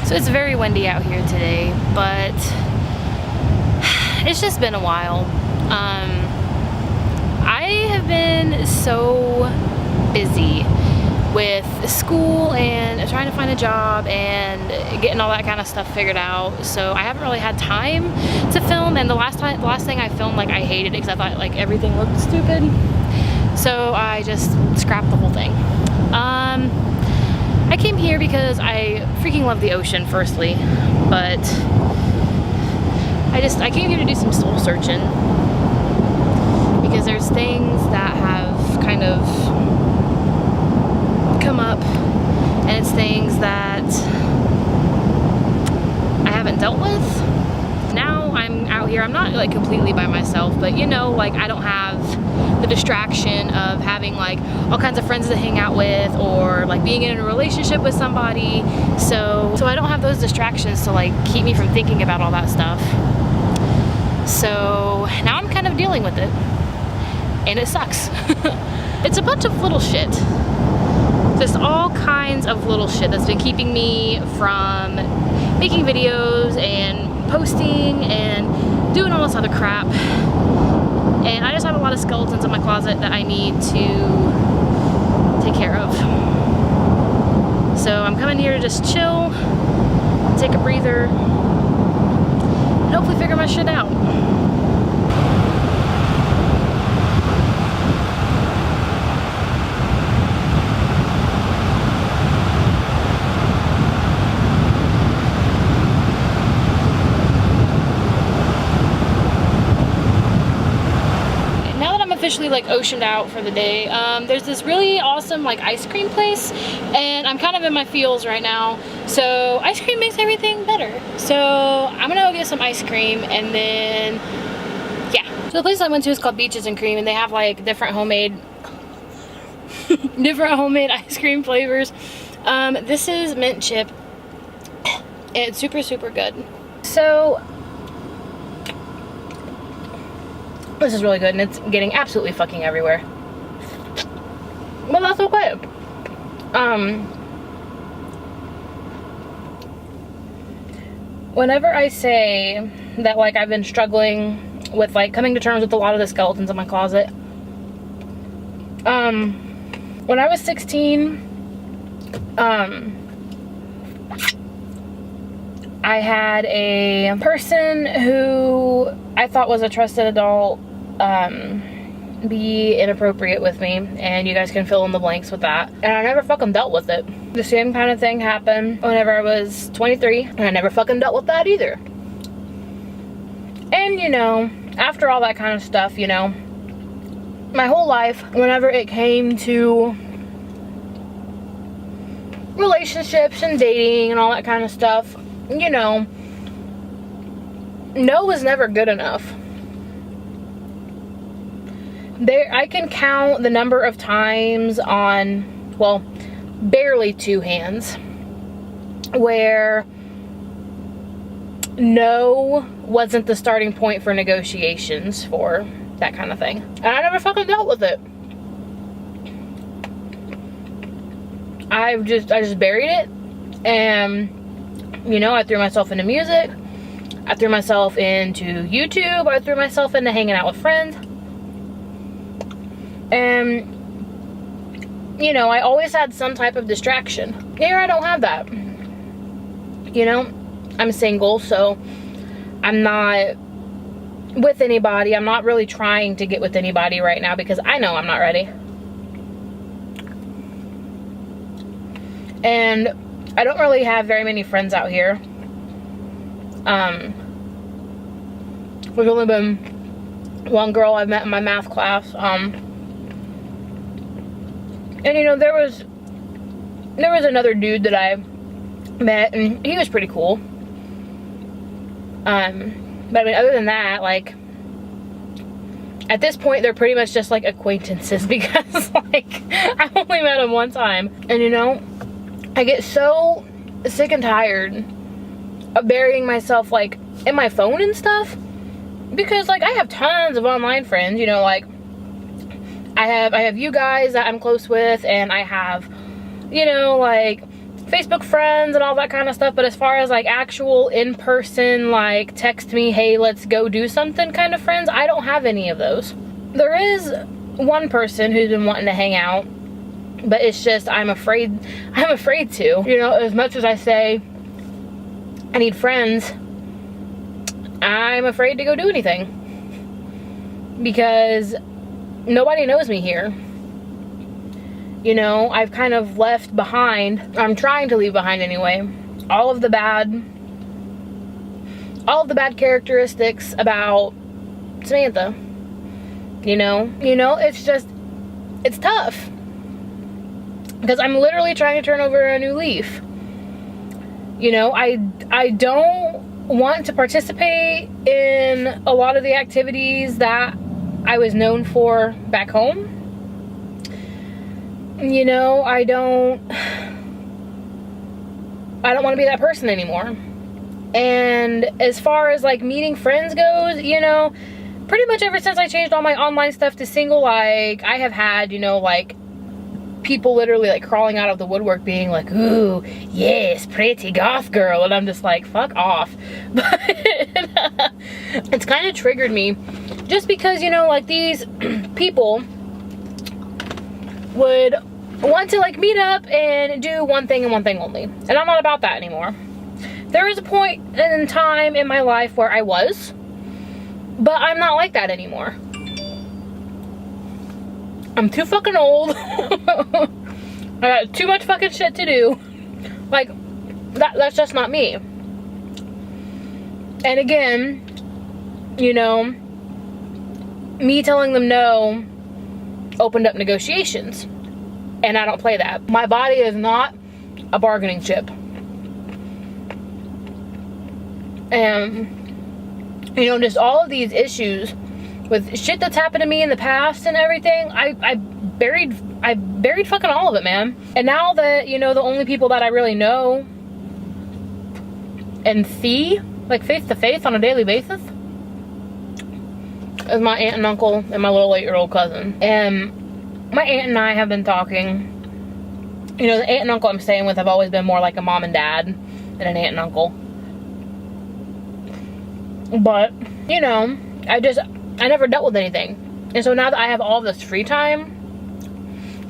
So it's very windy out here today, but it's just been a while. I have been so busy with school and trying to find a job and getting all that kind of stuff figured out, so I haven't really had time to film. And the last thing I filmed, like, I hated it because I thought like everything looked stupid, so I just scrapped the whole thing. I came here because I freaking love the ocean, firstly, but I came here to do some soul searching because there's things that have kind of come up, and it's things that I haven't dealt with. Now I'm out here, I'm not like completely by myself, but you know, like, I don't have the distraction of having like all kinds of friends to hang out with, or like being in a relationship with somebody, so I don't have those distractions to like keep me from thinking about all that stuff. So now I'm kind of dealing with it, and it sucks. It's a bunch of little shit. Just all kinds of little shit that's been keeping me from making videos and posting and doing all this other crap. And I just have a lot of skeletons in my closet that I need to take care of. So I'm coming here to just chill, take a breather, and hopefully figure my shit out. Officially like oceaned out for the day. There's this really awesome like ice cream place, and I'm kind of in my feels right now, so ice cream makes everything better. So I'm gonna go get some ice cream, and then yeah. So the place I went to is called Beaches and Cream, and they have like different homemade ice cream flavors. This is mint chip, and it's super good. So this is really good, and it's getting absolutely fucking everywhere. But that's okay. Whenever I say that like I've been struggling with like coming to terms with a lot of the skeletons in my closet, when I was 16, I had a person who I thought was a trusted adult be inappropriate with me, and you guys can fill in the blanks with that, and I never fucking dealt with it. The same kind of thing happened whenever I was 23, and I never fucking dealt with that either. And you know, after all that kind of stuff, you know, my whole life, whenever it came to relationships and dating and all that kind of stuff, you know, no was never good enough. I can count the number of times on, well, barely two hands, where no wasn't the starting point for negotiations for that kind of thing. And I never fucking dealt with it. I just buried it, and you know, I threw myself into music, I threw myself into YouTube, I threw myself into hanging out with friends. And, you know, I always had some type of distraction. Here I don't have that. You know, I'm single, so I'm not with anybody. I'm not really trying to get with anybody right now because I know I'm not ready. And I don't really have very many friends out here. There's only been one girl I've met in my math class. And you know, there was another dude that I met, and he was pretty cool. But I mean, other than that, like, at this point, they're pretty much just like acquaintances because like I only met him one time. And you know, I get so sick and tired of burying myself like in my phone and stuff, because like I have tons of online friends, you know, like I have you guys that I'm close with, and I have, you know, like Facebook friends and all that kind of stuff, but as far as like actual in-person, like text me, hey, let's go do something kind of friends, I don't have any of those. There is one person who's been wanting to hang out, but it's just I'm afraid to. You know, as much as I say I need friends, I'm afraid to go do anything because nobody knows me here. You know, I've kind of left behind, I'm trying to leave behind anyway, all of the bad characteristics about Samantha. You know, it's just, it's tough. Because I'm literally trying to turn over a new leaf. You know, I don't want to participate in a lot of the activities that I was known for back home. You know, I don't want to be that person anymore. And as far as like meeting friends goes, you know, pretty much ever since I changed all my online stuff to single, like I have had, you know, like people literally like crawling out of the woodwork being like, ooh, yes, pretty goth girl. And I'm just like, fuck off. But it's kind of triggered me just because, you know, like these people would want to like meet up and do one thing and one thing only. And I'm not about that anymore. There is a point in time in my life where I was, but I'm not like that anymore. I'm too fucking old. I got too much fucking shit to do. Like, that's just not me. And again, you know, me telling them no opened up negotiations. And I don't play that. My body is not a bargaining chip. And, you know, just all of these issues with shit that's happened to me in the past and everything, I buried fucking all of it, man. And now that, you know, the only people that I really know and see, like face to face on a daily basis, is my aunt and uncle and my little 8-year-old cousin. And my aunt and I have been talking. You know, the aunt and uncle I'm staying with have always been more like a mom and dad than an aunt and uncle. But, you know, I never dealt with anything. And so now that I have all this free time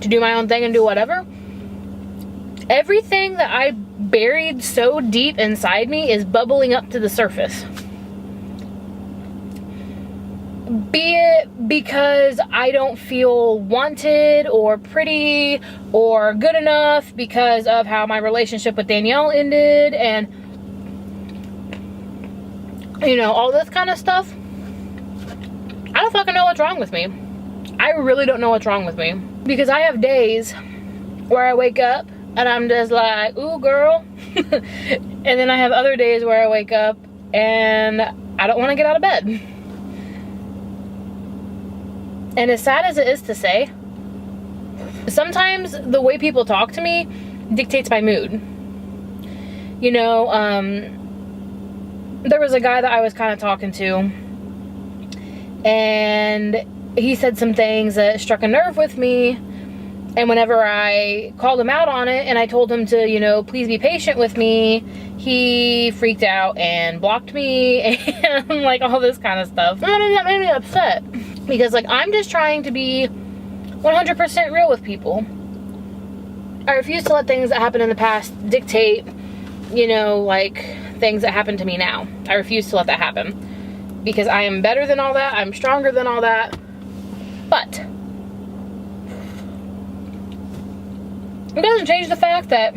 to do my own thing and do whatever, everything that I buried so deep inside me is bubbling up to the surface. Be it because I don't feel wanted or pretty or good enough because of how my relationship with Danielle ended and, you know, all this kind of stuff. I don't fucking know what's wrong with me. I really don't know what's wrong with me. Because I have days where I wake up and I'm just like, ooh, girl. And then I have other days where I wake up and I don't want to get out of bed. And as sad as it is to say, sometimes the way people talk to me dictates my mood. You know, there was a guy that I was kind of talking to, and he said some things that struck a nerve with me. And whenever I called him out on it and I told him to, you know, please be patient with me, he freaked out and blocked me and like all this kind of stuff. And that made me upset. Because, like, I'm just trying to be 100% real with people. I refuse to let things that happened in the past dictate, you know, like, things that happen to me now. I refuse to let that happen. Because I am better than all that. I'm stronger than all that. But it doesn't change the fact that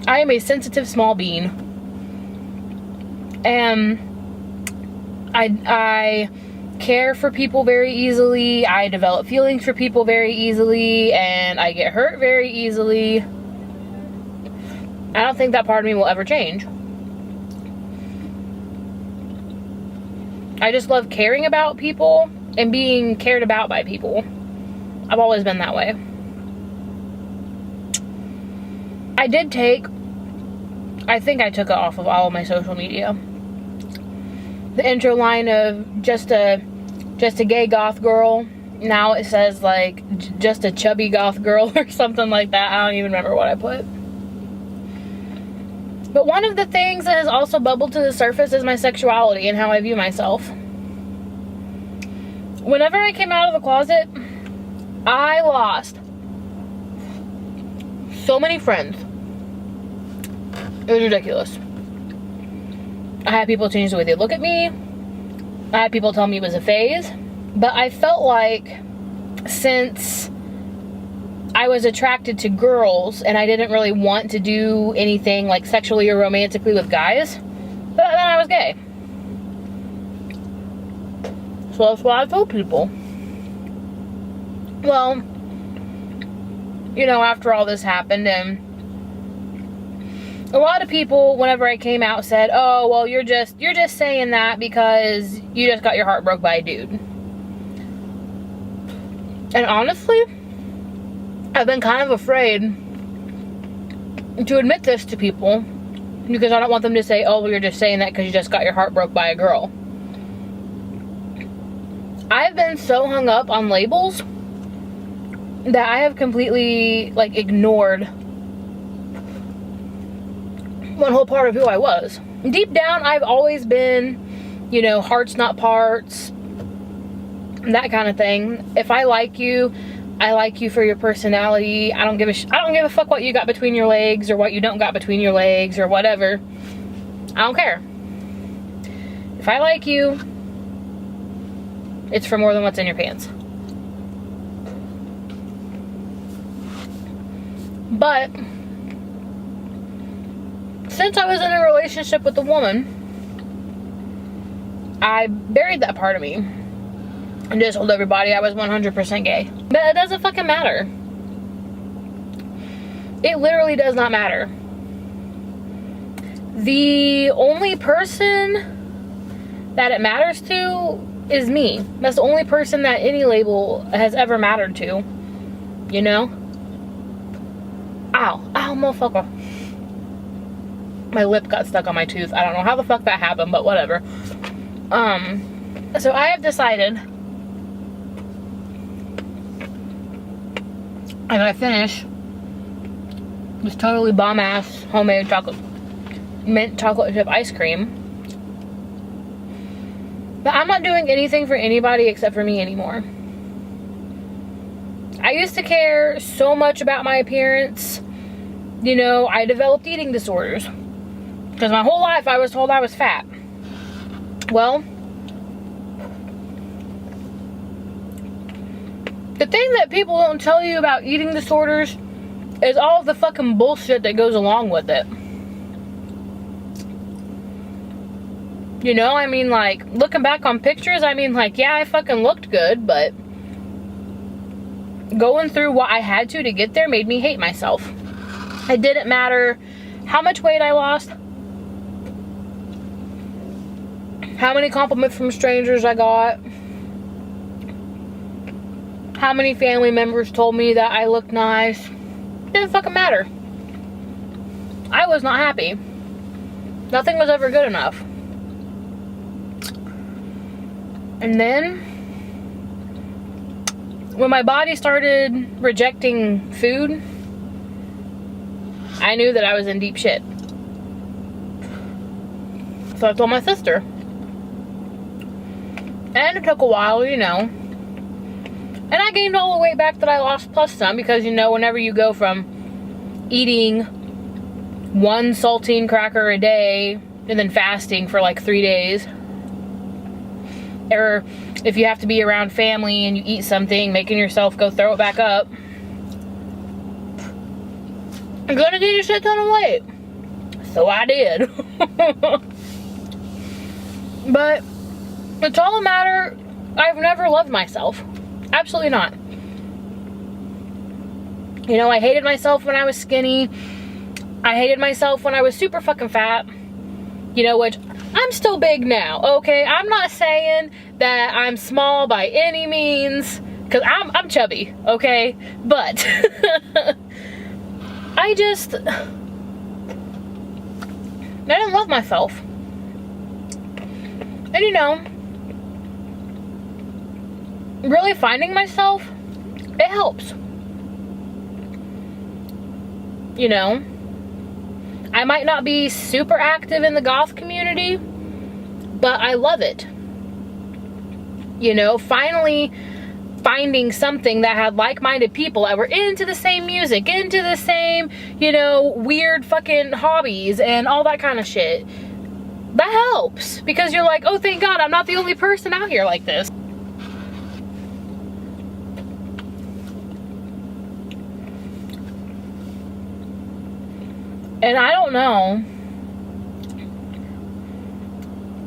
I am a sensitive small being. And I care for people very easily. I develop feelings for people very easily, and I get hurt very easily. I don't think that part of me will ever change. I just love caring about people and being cared about by people. I've always been that way. I think I took it off of all of my social media. The intro line of just a gay goth girl. Now it says like just a chubby goth girl or something like that. I don't even remember what I put. But one of the things that has also bubbled to the surface is my sexuality and how I view myself. Whenever I came out of the closet, I lost so many friends. It was ridiculous. I had people change the way they look at me. I had people tell me it was a phase. But I felt like since I was attracted to girls and I didn't really want to do anything like sexually or romantically with guys, then I was gay. So that's what I told people. Well, you know, after all this happened, and a lot of people, whenever I came out, said, oh, well, you're just saying that because you just got your heart broke by a dude. And honestly, I've been kind of afraid to admit this to people because I don't want them to say, oh, well, you're just saying that because you just got your heart broke by a girl. I've been so hung up on labels that I have completely, like, ignored one whole part of who I was. Deep down, I've always been, you know, hearts not parts, that kind of thing. If I like you for your personality. I don't give a fuck what you got between your legs or what you don't got between your legs or whatever. I don't care. If I like you, it's for more than what's in your pants. But since I was in a relationship with a woman, I buried that part of me and just told everybody I was 100% gay. But it doesn't fucking matter. It literally does not matter. The only person that it matters to is me. That's the only person that any label has ever mattered to. You know? Ow. Ow, motherfucker. My lip got stuck on my tooth. I don't know how the fuck that happened, but whatever. So I have decided I'm gonna finish this totally bomb-ass homemade mint chocolate chip ice cream. But I'm not doing anything for anybody except for me anymore. I used to care so much about my appearance. You know, I developed eating disorders. Because my whole life I was told I was fat. Well, the thing that people don't tell you about eating disorders is all of the fucking bullshit that goes along with it. You know, I mean, like, looking back on pictures, I mean, like, yeah, I fucking looked good, but going through what I had to get there made me hate myself. It didn't matter how much weight I lost, how many compliments from strangers I got, how many family members told me that I looked nice. It didn't fucking matter. I was not happy. Nothing was ever good enough. And then, when my body started rejecting food, I knew that I was in deep shit. So I told my sister. And it took a while, you know. And I gained all the weight back that I lost plus some because, you know, whenever you go from eating one saltine cracker a day and then fasting for like 3 days, or if you have to be around family and you eat something, making yourself go throw it back up, I'm gonna gain a shit ton of weight. So I did. But it's all a matter, I've never loved myself. Absolutely not. You know, I hated myself when I was skinny. I hated myself when I was super fucking fat. You know, which I'm still big now, okay? I'm not saying that I'm small by any means, because I'm chubby, okay? But I didn't love myself. And you know, really finding myself, it helps. You know, I might not be super active in the goth community, but I love it. You know, finally finding something that had like-minded people that were into the same music, into the same, you know, weird fucking hobbies and all that kind of shit. That helps, because you're like, oh, thank God, I'm not the only person out here like this. And I don't know.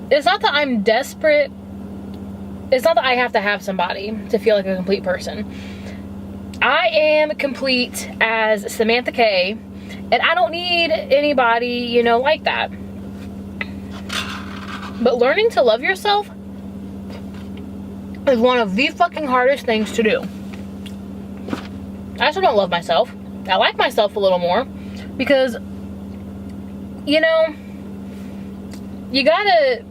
It's not that I'm desperate. It's not that I have to have somebody to feel like a complete person. I am complete as Samantha K, and I don't need anybody, you know, like that. But learning to love yourself is one of the fucking hardest things to do. I still don't love myself. I like myself a little more because, you know, you gotta...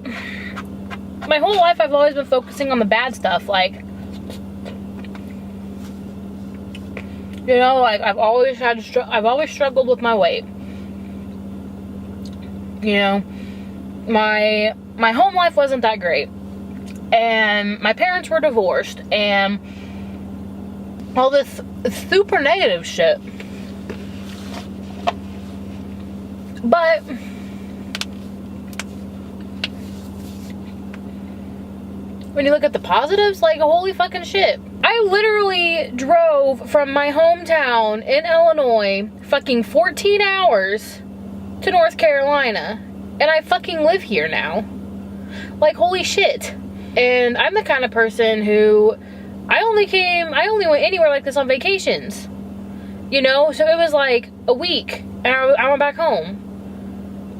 My whole life I've always been focusing on the bad stuff, like, you know, like I've always struggled with my weight. You know, my home life wasn't that great, and my parents were divorced, and all this super negative shit. But when you look at the positives, like, holy fucking shit. I literally drove from my hometown in Illinois fucking 14 hours to North Carolina, and I fucking live here now. Like, holy shit. And I'm the kind of person who I only went anywhere like this on vacations, you know? So it was like a week and I went back home.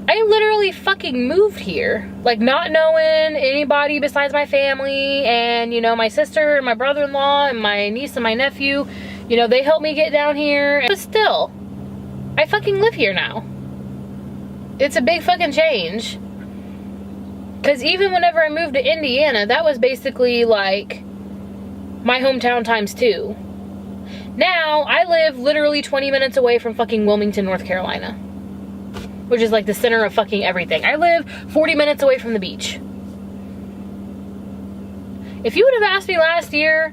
I literally fucking moved here, like, not knowing anybody besides my family, and, you know, my sister and my brother-in-law and my niece and my nephew, you know, they helped me get down here. But still, I fucking live here now. It's a big fucking change. Because even whenever I moved to Indiana, that was basically like my hometown times 2. Now, I live literally 20 minutes away from fucking Wilmington, North Carolina, which is like the center of fucking everything. I live 40 minutes away from the beach. If you would have asked me last year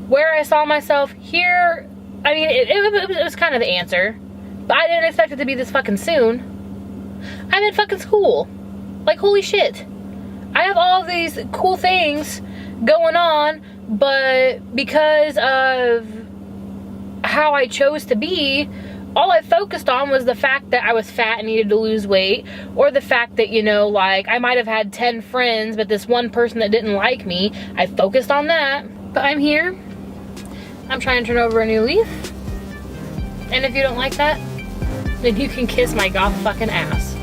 where I saw myself here, I mean, it was kind of the answer, but I didn't expect it to be this fucking soon. I'm in fucking school. Like, holy shit. I have all of these cool things going on, but because of how I chose to be, all I focused on was the fact that I was fat and needed to lose weight, or the fact that, you know, like, I might have had 10 friends, but this one person that didn't like me, I focused on that. But I'm here. I'm trying to turn over a new leaf. And if you don't like that, then you can kiss my goth fucking ass.